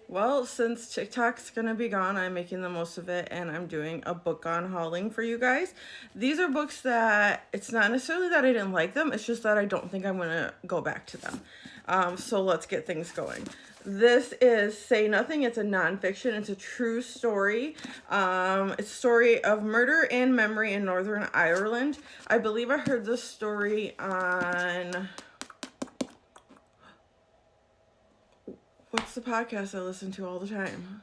Well, since TikTok's gonna be gone, I'm making the most of it and I'm doing a book on hauling for you guys. These are books that it's not necessarily that I didn't like them, it's just that I don't think I'm gonna go back to them. So let's get things going. This is Say Nothing. It's a nonfiction. It's a true story. It's a story of murder and memory in Northern Ireland. I believe I heard this story on... What's the podcast I listen to all the time?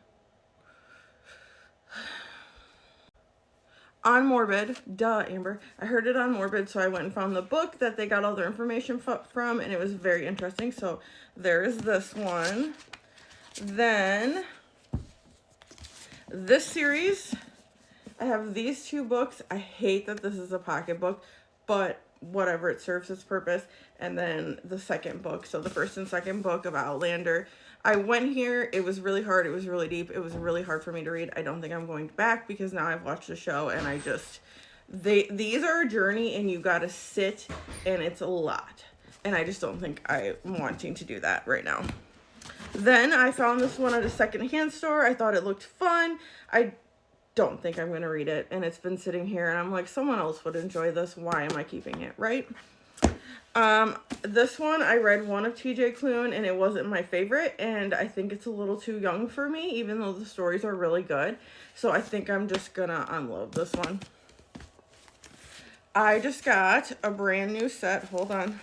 On Morbid. Duh, Amber. I heard it on Morbid, so I went and found the book that they got all their information from, and it was very interesting. So there's this one. Then this series, I have these two books. I hate that this is a pocketbook, but whatever, it serves its purpose. And then the second book, so the first and second book of Outlander. I went here, it was really hard, it was really deep, it was really hard for me to read. I don't think I'm going back because now I've watched the show and I just, these are a journey and you gotta sit and it's a lot. And I just don't think I'm wanting to do that right now. Then I found this one at a secondhand store. I thought it looked fun. I don't think I'm going to read it. And it's been sitting here and I'm like, someone else would enjoy this. Why am I keeping it, right? This one, I read one of TJ Klune and it wasn't my favorite. And I think it's a little too young for me, even though the stories are really good. So I think I'm just going to unload this one. I just got a brand new set. Hold on.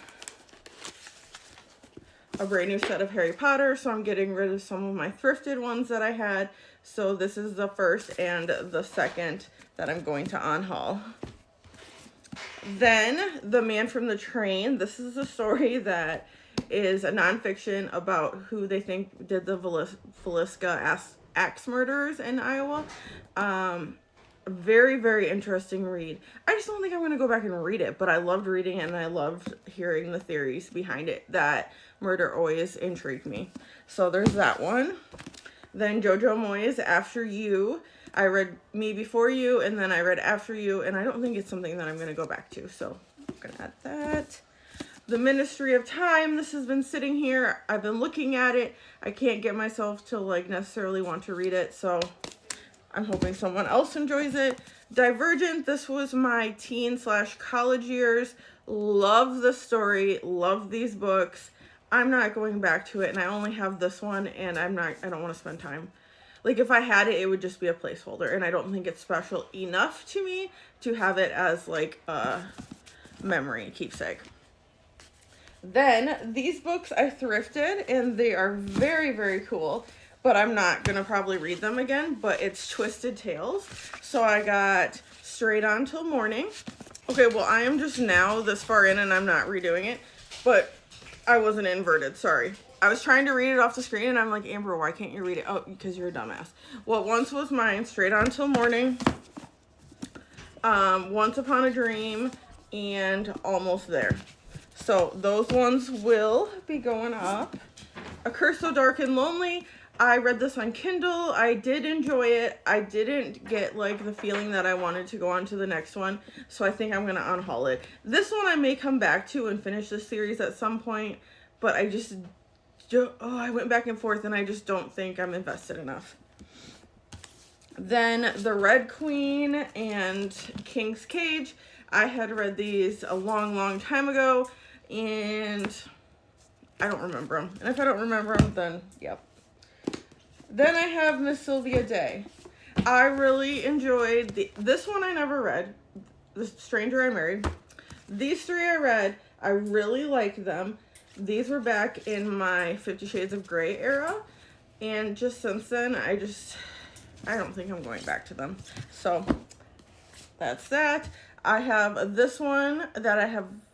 A brand new set of Harry Potter, so I'm getting rid of some of my thrifted ones that I had. So this is the first and the second that I'm going to unhaul. Then The Man from the Train. This is a story that is a nonfiction about who they think did the Villisca axe murders in Iowa. Very, very interesting read. I just don't think I'm going to go back and read it, but I loved reading it and I loved hearing the theories behind it. That murder always intrigued me. So there's that one. Then Jojo Moyes, After You. I read Me Before You and then I read After You, and I don't think it's something that I'm going to go back to. So I'm going to add that. The Ministry of Time. This has been sitting here. I've been looking at it. I can't get myself to like necessarily want to read it, so I'm hoping someone else enjoys it. Divergent. This was my teen/college years. Love the story. Love these books. I'm not going back to it, and I only have this one, and I don't want to spend time. Like, if I had it, it would just be a placeholder, and I don't think it's special enough to me to have it as, like, a memory keepsake. Then, these books I thrifted, and they are very, very cool, but I'm not going to probably read them again, but it's Twisted Tales. So I got Straight On Till Morning. Okay, well, I am just now this far in, and I'm not redoing it, but I wasn't inverted, sorry. I was trying to read it off the screen, and I'm like, Amber, why can't you read it? Oh, because you're a dumbass. What once was mine, Straight On Till Morning, Once Upon a Dream, and Almost There. So those ones will be going up. A Curse So Dark and Lonely. I read this on Kindle. I did enjoy it. I didn't get like the feeling that I wanted to go on to the next one. So I think I'm going to unhaul it. This one I may come back to and finish this series at some point. But I went back and forth and I just don't think I'm invested enough. Then The Red Queen and King's Cage. I had read these a long, long time ago. And I don't remember them. And if I don't remember them, then yep. Then I have Miss Sylvia Day. I really enjoyed this one I never read. The Stranger I Married. These three I read. I really liked them. These were back in my 50 Shades of Grey era. And just since then, I don't think I'm going back to them. So that's that. I have this one that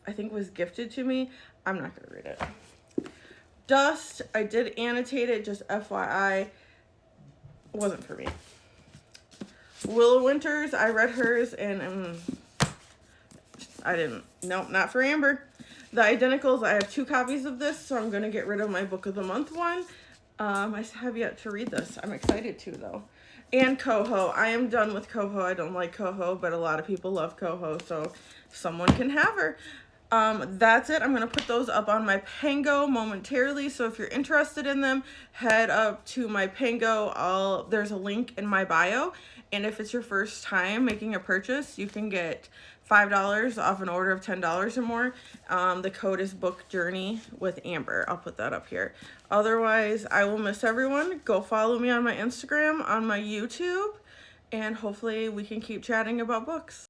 I think was gifted to me. I'm not going to read it. Dust. I did annotate it, just FYI. Wasn't for me. Willow Winters, I read hers and nope, not for Amber. The Identicals, I have 2 copies of this, so I'm going to get rid of my Book of the Month one. I have yet to read this. I'm excited to, though. And Coho. I am done with Coho. I don't like Coho, but a lot of people love Coho, so someone can have her. That's it. I'm going to put those up on my Pango momentarily. So if you're interested in them, head up to my Pango. There's a link in my bio. And if it's your first time making a purchase, you can get $5 off an order of $10 or more. The code is Book Journey with Amber. I'll put that up here. Otherwise, I will miss everyone. Go follow me on my Instagram, on my YouTube, and hopefully we can keep chatting about books.